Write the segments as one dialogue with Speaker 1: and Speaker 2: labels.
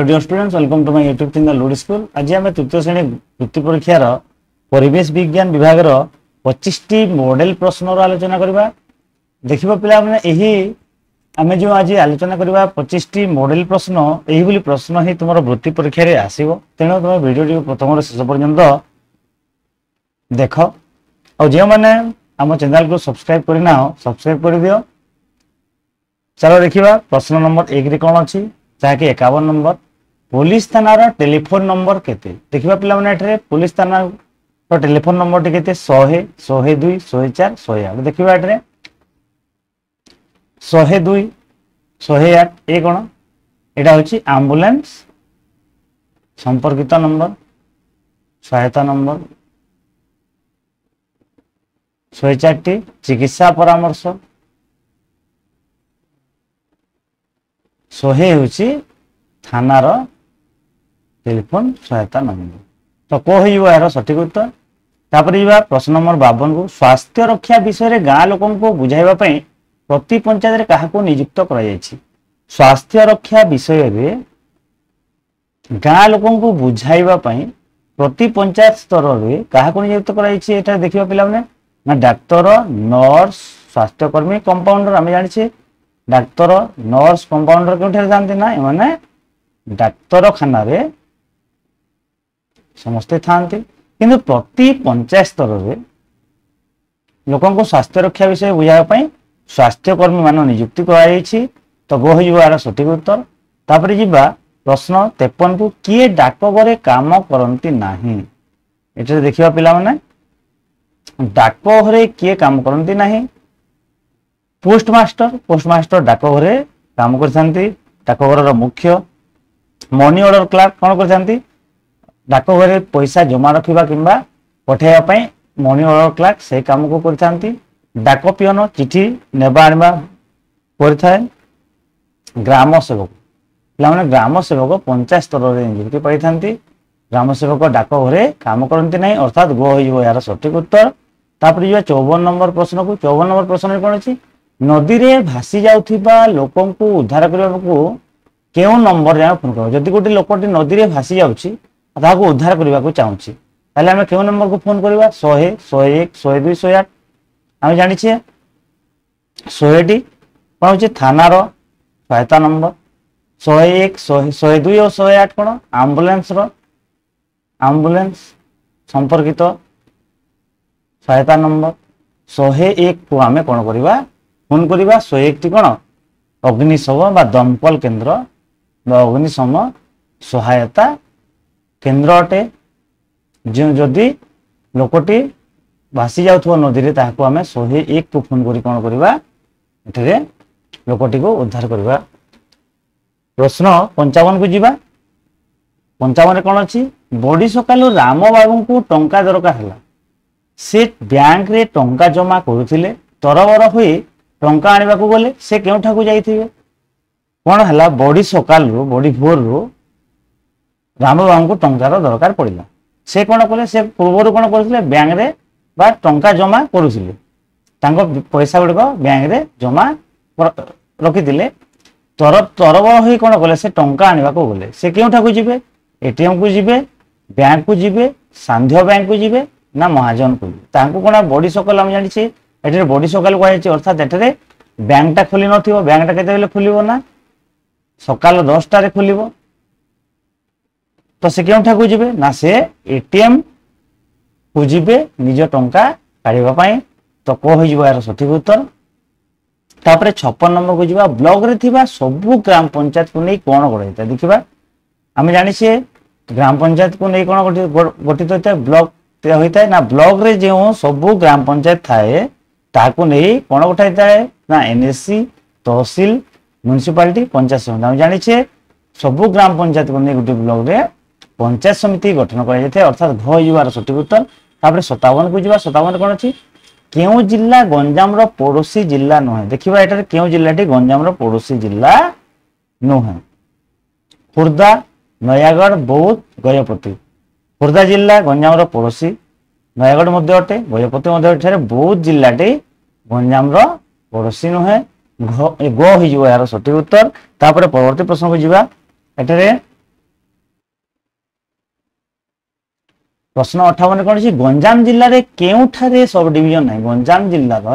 Speaker 1: So dear students, welcome to my YouTube channel Ludi School. आज आम तृतीय श्रेणी वृत्ति परीक्षार परिवेश विज्ञान विभाग 25टी मॉडल प्रश्न आलोचना करबा। देखिबा पिला माने एही आमे जो आज आलोचना करबा 25टी मॉडल प्रश्न एही बोली प्रश्न ही तुमरो वृत्ति परीक्षा रे आसीबो। तेनो तुम वीडियो टी प्रथम रे शेष पर्यंत देखो और जे माने हम चैनल को सब्सक्राइब करना हो सब्सक्राइब कर दियो। चलो देखिबा प्रश्न नंबर 1 रे कोन अछि ताकि 51 नंबर पुलिस थाना टेलीफोन नंबर केते देखिबा पिला माने एठरे पुलिस थाना टेलीफोन नंबर टी केते 100 102 104 108 देखिबा एठरे 102 108 ए कोन एटा होची एम्बुलेंस संपर्कित नंबर सहायता नंबर 104 टी चिकित्सा परामर्श 100 होची थानार टेलीफोन सहायता नंबर। तो को हो यार सठिक उत्तर तापर जीवा प्रश्न नंबर 52 को स्वास्थ्य रक्षा विषय रे गाँ लोकन को बुझाइबा पई प्रति पंचायत रे काहा को नियुक्त करा जायछि। स्वास्थ्य रक्षा विषय रे गाँ लोकन को बुझाइबा पई प्रति पंचायत स्तर रे काहा को नियुक्त करा जायछि। एटा देखिबा पिला माने ना डाक्टर नर्स स्वास्थ्य कर्मी कंपाउंडर आमे जानि छी डाक्टर नर्स कंपाउंडर कोठे जानते ना माने डाक्तर खाना रे समस्ते थांती किंतु प्रति पंचायत स्तर रे लोकन को स्वास्थ्य रक्षा विषय बुझाइबा पई स्वास्थ्य कर्मी मान नियुक्ति कराई। तो गो हो यार सठिक उत्तर तापर जीवा प्रश्न 53 को किए डाकघरे काम करंती नाही। एटे देखिबा पिला माने डाकघरे किए काम करंती नाही। पोस्टमास्टर डाकघरे काम करथांती डाकघर मुख्य मनी ऑर्डर क्लार्क कौन करथांती डाकघरे पैसा जमा रखिबा किंबा पठाइबा पई मनी ऑर्डर क्लार्क से काम को करथांती। डाक पियन चिठी नेबा आनिबा करथाय। ग्राम सेवक पिलाने ग्राम सेवक पंचायत स्तर रे नियुक्ति पाइथांती। ग्राम सेवक डाकघरे काम करंती नाही अर्थात गो हो यार सठिक उत्तर। तापर जो 54 नंबर प्रश्न को 54 नंबर प्रश्न कोन अछि नदी रे भासी जाउथिबा लोकन को उद्धार करबा को केउ नंबर जा फोन करो। जदि गोटे लोकटी नदी रे भासी जाउछि ताहा को उद्धार करबा को चाहूछि ताले हमें केउ नंबर को फोन करबा 100 101 102 108 हम जानि छी 100 टी कोन होछि थानार सहायता नंबर 101 102 और 108 कोन एम्बुलेंस संपर्कित सहायता नंबर 101 को आमे कोन करबा फोन करबा 101 टी कोन अग्निशम बा दमकल केंद्र बा अग्निशम सहायता केंद्र अटे। जो जदि लोकटी भासी जाउथो नदी रे ताहाको आमे 101 को फोन करी कोन करबा एठरे लोकटी को उद्धार करबा। प्रश्न 55 को जीवा 55 रे कोन अछि बडी सकालो राम बाबू को टंका दरकार हला से बैंक रे टंका जमा करूथिले तरबर होई टंका आनिबा को गले से केउठा को जाइथिबे कोन हला बडी सकाल रो बडी भोर रो राम बाबू को टंकार दरकार पड़िला से कोन कले से पूर्व रो कोन करथिले बैंक रे बा टंका जमा करूथिले तांको पैसा गुडको बैंक रे जमा रखि दिले तरबर होई कोन कले से टंका आनिबा को गले से केउठा को जिबे एटीएम को जिबे बैंक को जिबे सांध्य बैंक को जिबे ना महाजन को तांको कोन बडी सकाल हम जानि छी एठरे बडी सकाल को आइछि अर्थात एठरे बैंक टा खोली नथिबो बैंक टा केते बेले खोलिबो ना सकाल 10 टा रे खोलिबो तो से केउठा को जिबे ना से एटीएम को जिबे निज टंका काढिबा पई। तो को हो जिबो यार सठिक उत्तर तापरे 56 नंबर को जिबा ब्लॉक रे थिबा सबु ग्राम पंचायत को नै कोन गढैता देखिबा हम जानि छे ग्राम पंचायत को नै कोन गठित होता ब्लॉक होता ना ब्लॉक रे जे सबु ग्राम पंचायत थाए ताको नै कोन गठाइता ना एनएससी तहसील म्युनिसिपालिटी पंचायत समिति हम जानि छे सबु ग्राम पंचायत को नै गुटे ब्लॉक रे पंचायत समिति गठन करा जायते अर्थात घ युवार सठिक उत्तर। तापर 57 को जिबा 57 कोन अछि केउ जिल्ला गंजाम रो पड़ोसी जिल्ला नहे देखिबा एटारे केउ जिल्लाटी गंजाम रो पड़ोसी जिल्ला नहे खुर्दा नयागढ़ बौद्ध गजपति खुर्दा जिल्ला गंजाम रो पड़ोसी नयागढ़ मध्य अटे गजपति मध्य एठारे बौद्ध जिल्लाटी गंजाम रो पड़ोसी नहे गो हो यार सठिक उत्तर। तापर परवर्ती प्रश्न को जिबा एठारे प्रश्न 58 कौन अच्छी गंजाम जिले में केउठारे सब डिविजन नहीं गंजाम जिलार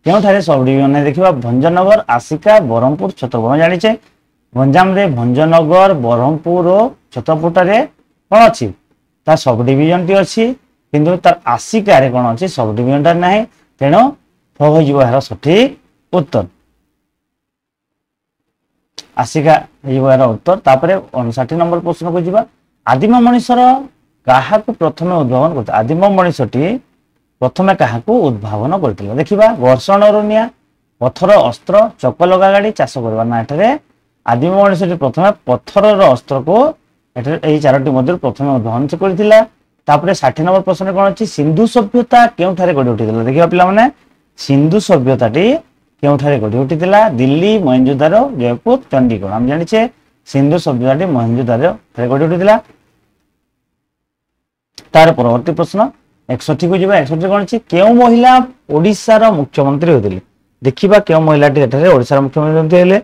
Speaker 1: केउठारे सब डिविजन नहीं देखिबा भंजनगर आसिका बरहमपुर छतरपुर जानिछे गंजाम रे भंजनगर बरहमपुर और छतरपुर रे कौन अच्छी तार सब डिविजन टी अच्छी किंतु तार आसिका रे कौन अच्छी सब डिविजन टा नहीं तेणु फ हो यार सठिक उत्तर आसिका यार उत्तर तापर 59 नंबर प्रश्न को जीवा आदिम मनुष्यर क्या प्रथम उद्भावन करते आदिम मनुष्यटी प्रथमे क्या उद्भावन करथिला देखिबा घर्षण रुनिया पत्थर अस्त्र चक लगा गाड़ी चाष करबा ना एठारे आदिम मनुष्यटी प्रथमे पत्थर अस्त्र को एठारे चारोटी मध्य प्रथमे उद्भावन से करथिला तापर 60 नंबर प्रश्न कौन अच्छी सिंधु सभ्यता केउठारे गढ़ी उठिथिला देखिबा पिला माने सिंधु सभ्यताटी केउठारे गढ़ी उठिथिला दिल्ली मोहनजोदारो जयपुर चंडीगढ़ हम जानिछे सिंधु सभ्यताटी मोहनजोदारो रे गढ़ी उठिथिला तार परवर्ती प्रश्न 61 को जीवा 61 कौन अच्छी केउ महिला ओडिशा रो मुख्यमंत्री होतिले देखिबा केउ महिलाटी एठारे ओडिशा रो मुख्यमंत्री हेले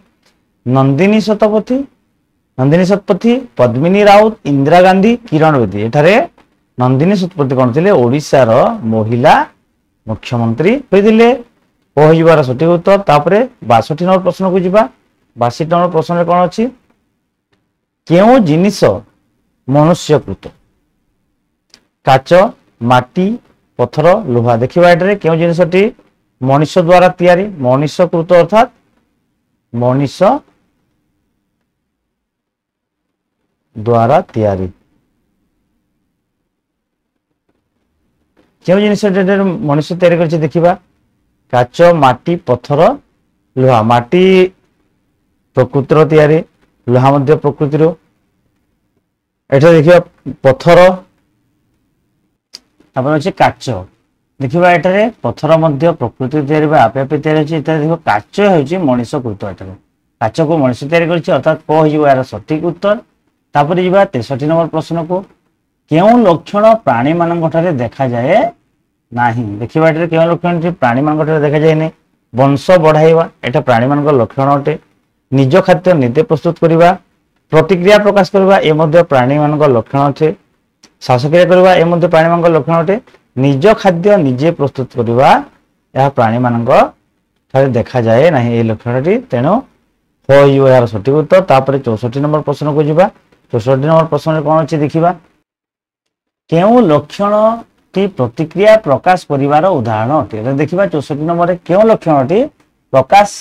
Speaker 1: नंदिनी शतपथी पद्मिनी राउत इंदिरा गांधी किरण बेदी एठारे नंदिनी शतपथी कौन थे ओडिशा रो महिला मुख्यमंत्री होइदिले ओ होइबार सठिक उत्तर तापरे 62 नंबर प्रश्न को जीवा 62 नंबर प्रश्न रे कौन अछि केउ जिनिस मनुष्यकृत काच माटी पत्थर लोहा देखिबा एटारे केउ जिनिसटी मनुष्य द्वारा तैयारी मनुष्यकृत अर्थात मनुष्य द्वारा तैयारी केउ जिनिस मनुष्य तैयारी करछि देखिबा काच माटी पत्थर लोहा माटी प्रकृतिर तैयारी लोहा मध्य प्रकृतिर एटा देखिबा पत्थर अपन अच्छे काच देखिबा एटारे पत्थर मध्य प्रकृति तैयारी बा आपे आपे तैयारी अछि एटा देखो काच होछि मनुष्यकृत एटारे काच को मनुष्य तैयारी करछि अर्थात क होइबो यार सठिक उत्तर तापर जीवा 63 नंबर प्रश्न को केउ लक्षण प्राणी मानक ठारे देखा जाए नाही देखिबा एटारे केउ लक्षण प्राणी मानक ठारे देखा जाए नै वंश बढ़ाइबा एटा प्राणी मानक लक्षण अटे निज खाद्य निजे प्रस्तुत करिबा प्रतिक्रिया प्रकाश करिबा ए मध्ये प्राणी मानक लक्षण अटे श्वासक्रिया करिबा ए मध्ये प्राणी मानक लक्षण अटे निज खाद्य निजे प्रस्तुत करिबा या प्राणी मानक ठारे देखा जाए नाही ए लक्षणटी तेणु हो यार सठिक उत्तर तापर 64 नंबर प्रश्न को जीवा 64 नंबर प्रश्न कौन अच्छी देखिबा केउ लक्षण टी प्रतिक्रिया प्रकाश करिवार उदाहरण अटे देखिबा 64 नंबर रे केउ लक्षण टी प्रकाश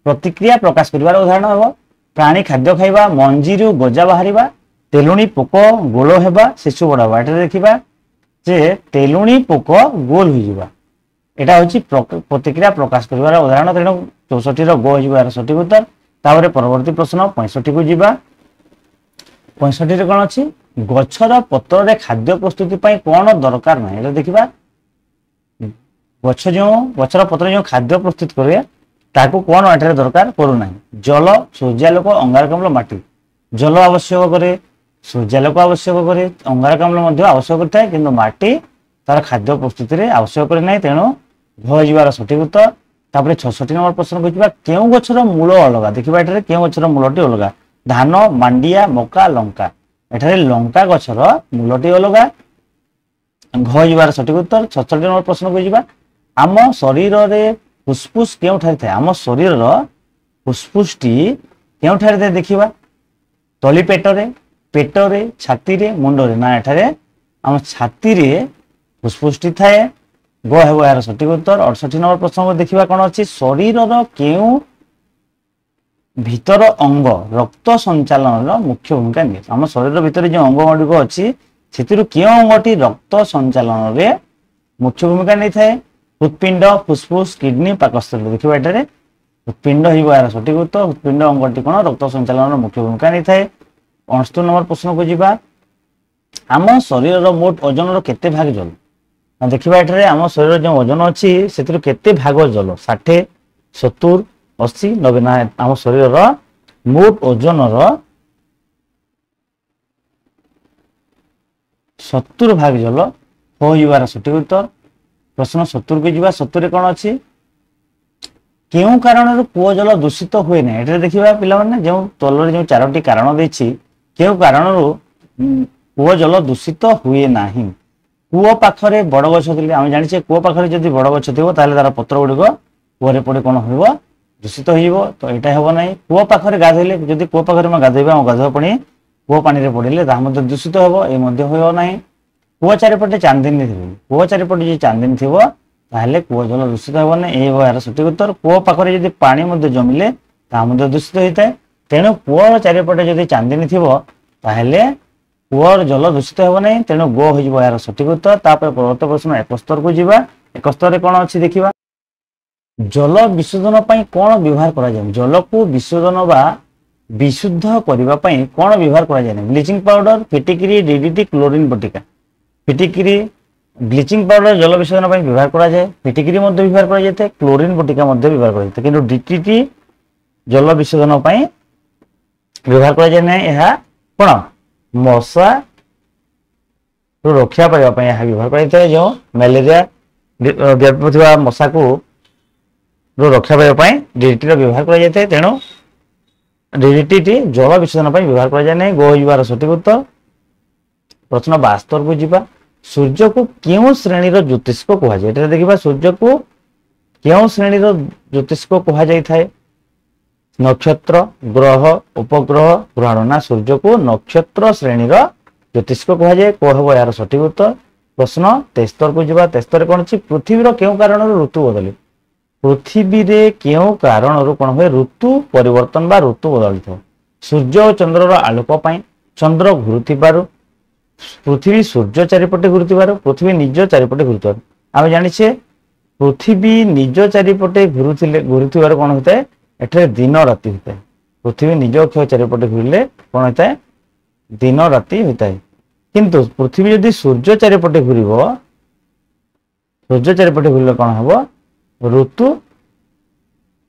Speaker 1: प्रतिक्रिया प्रकाश करिवार उदाहरण हो प्राणी खाद्य खाइबा मंजीरु गजा बाहरिबा तेलुणी पोक गोल हेबा शिशु बड़ाबा एटा देखिबा जे तेलुणी पोक गोल हो जिबा एटा होची प्रतिक्रिया प्रकाश करिवार उदाहरण तेणु 64 रो गो होइबार सठिक उत्तर तापर परवर्ती प्रश्न 65 को जीवा 65 रे कोन अछि गछर पत्र रे खाद्य प्रस्तुति पई कोन दरकार नै एटा देखिबा गछर पत्र जो खाद्य प्रस्तुत करे ताको कोन एटारे दरकार करू नै जल सूर्यालोक अंगारकाम्ल माटी जल आवश्यक करे सूर्यालोक आवश्यक करे अंगारकाम्ल मध्ये आवश्यक करथाय किंतु माटी तार खाद्य प्रस्तुति रे आवश्यक करे नै तेणु भ जिवार सठिक उत्तर तापर 66 नंबर प्रश्न बुझिबा केउ गछर मूल अलगा देखिबा एटारे केउ गछर मूलटी अलगा धान मांडिया मका लंका एटारे लंका गछर मूलटी अलगा घ जिवार सठिक उत्तर 66 नंबर प्रश्न बुझिबा आम शरीर रे फुसफुस केउ ठारे थाए आम शरीर रो फुसफुसटी केउ ठारे थाए देखिबा तली पेट रे छाती रे मुंड रे ना एठारे आम छाती रे फुसफुसटी थाए गो हेबो यार सठिक उत्तर 68 नंबर प्रश्न को देखिबा कोन अछि शरीर रो केउ भीतर अंग रक्त संचालन रो मुख्य भूमिका निये आम शरीर भीतर जो अंग गुडी को अछि सेतिरु केउ अंगटी रक्त संचालन रे मुख्य भूमिका नै थाए हृदपिंड फुसफुस किडनी पाकस्थली देखिबा एटारे हृदपिंड हिबो यार सठिक उत्तर हृदपिंड अंगटी कोन रक्त संचालन रो मुख्य भूमिका नै थाए 69 नंबर प्रश्न को जीवा आम शरीर रो मोट ओजन रो केते भाग जल देखिबा एटारे आम शरीर जो ओजन अछि सेतिरु केते भाग जल 60 70 80 90 ना आम शरीर रो मोट ओजन रो 70 भाग जल हो हिबार सठिक उत्तर प्रश्न 70 को जीवा 70 रे कोन अछि केउ कारण कूओ जल दूषित हुए ना एटा देखिबा पिला माने जो तलरे जो चारोटी कारण देछि केउ कारण कूओ जल दूषित हुए नहीं। कूओ पाखरे बड़ गछ थिले आम जानिछे कूओ पाखरे जदि बड़ गछ थिबो ताले तार पत्र गुड़िक कूअरे पड़े कौन हो दूषित हो तो यहाँ हेब ना। कूओ पाखरे गाधोले जदि कूओ पाखरे गाधोबा गाधुआ पानी कूओ पानी पड़े ताहा दूषित हो ना। कूओ चारिपटे चांदिनी थी कूओ चारिपटे जो चांदिनी थी ताहले कूओ जल दूषित हो ना। यार सठिक उत्तर। कूओ पाखरे जदि पानी जमिले ताहा दूषित होता है। तेणु कूओ चारिपटे जदि चांदिनी थी ताहले कूअर जल दूषित हो ना। तेणु गो हो यार सठिक उत्तर। तापर परवर्त प्रश्न 71 को जीवा। 71 कौन अच्छी देखिबा। जल विशोधन पई कौन व्यवहार करा जाय। जल को विशोधन बा विशुद्ध करबा पई कौन व्यवहार करा जाय। ब्लीचिंग पाउडर, फिटिकिरी, डीडीटी, क्लोरीन बटिका। फिटिकिरी ब्लीचिंग पाउडर जल विशोधन पई व्यवहार करा जाय। फिटिकिरी मध्ये व्यवहार करा जाय। क्लोरीन बटिका मध्ये व्यवहार करा जाय। किंतु डीडीटी जल विशोधन पई व्यवहार करा जाय नै। यह कोन मशा रक्षा पाइबा पई यह व्यवहार करा जाय। जो मलेरिया व्यापुथिबा मशा को रक्षा पाइबा डीडीटी व्यवहार करा जाय। तेणु डीडीटी जल विशोधन पई व्यवहार करा जाय नै। गो होइबार सठिक उत्तर। प्रश्न 72 को जीवा। सूर्य को क्यों श्रेणी ज्योतिष को कहा जाए। देखिबा सूर्य को क्यों श्रेणी ज्योतिष को कहा जाय थाए। नक्षत्र, ग्रह, उपग्रह, ग्रहण ना सूर्य को नक्षत्र श्रेणी ज्योतिष को कहा जाए। को हबो यार सठिक उत्तर। प्रश्न 73 को जीवा। 73 कोन अछि पृथ्वीर केउ कारण ऋतु बदले। पृथ्वी रे केउ कारण कोन होय ऋतु परिवर्तन बा ऋतु बदलिथो। सूर्य और चंद्र आलोक पई चंद्र घुरुथिबारु पृथ्वी सूर्य चारिपटे घुरुथिबारु पृथ्वी निज चारिपटे घुरुथिबारु आमे जानिछे पृथ्वी निज चारिपटे घुरुथिबारु कोन होता है एठरे दिन राति होता है। पृथ्वी निज अक्ष चारिपटे घुरिले कोन होता है दिन राति होता है। किंतु पृथ्वी यदि सूर्य चारिपटे घुरिबो सूर्य चारिपटे घुरिले कोन हबो ऋतु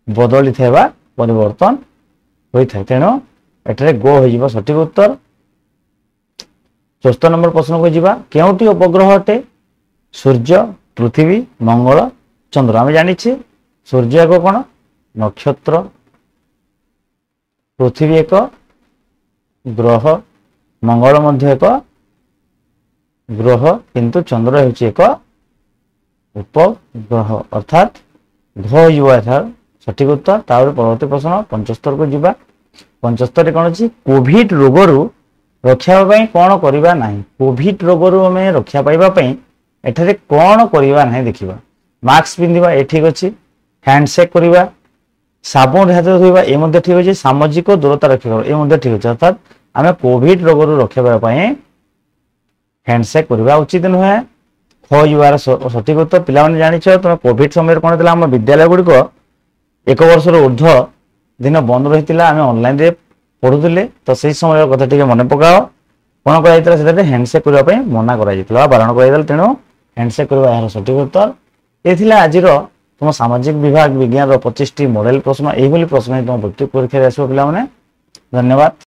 Speaker 1: बदली थेबा परिवर्तन होइथाय। तेणु एठरे गो होइबो सठिक उत्तर। 74 नंबर प्रश्न को जीवा। केउटी उपग्रह अटे। सूर्य, पृथ्वी, मंगल, चंद्र। आमे जानिछे सूर्य एक कोन नक्षत्र, पृथ्वी एक ग्रह, मंगल मध्य एक ग्रह किंतु चंद्र हेउची एक उपग्रह अर्थात घ युवा सठिक उत्तर। तापर परवर्ती प्रश्न 75 को जीवा। 75 कौन अच्छी कोविड रोगरु रक्षा पाई कौन करबा नहीं। कोविड रोगरु हमें रक्षा पाइबा पई एठारे कौन करबा नहीं देखिबा। मास्क पिंधिबा ए ठीक अछि। हैंडशेक करबा, साबुन हाथ धोइबा ए मध्ये ठीक अछि। सामाजिक दूरता रखिबा ए मध्ये ठीक अछि। अर्थात हमें कोविड रोगरु रक्षा पाई हैंडशेक करबा उचित नुहे। हो युवार सठिक उत्तर। पिला माने जानिछ तुम कोविड समय कोन दिला हम विद्यालय गुडी को एक वर्ष ऊर्ध्व दिन बंद रही आम ऑनलाइन रे पढ़ुले तो से समय कथा टे मन पकाओ कौन कर हैंडसेक करने मना कर बारण कर। तेणु हैंडसेक करवा यार सठिक उत्तर। ये आज तुम सामाजिक विभाग विज्ञान 25टी मॉडल प्रश्न यही प्रश्न तुम प्रत्येक परीक्षा आसो पिला। धन्यवाद।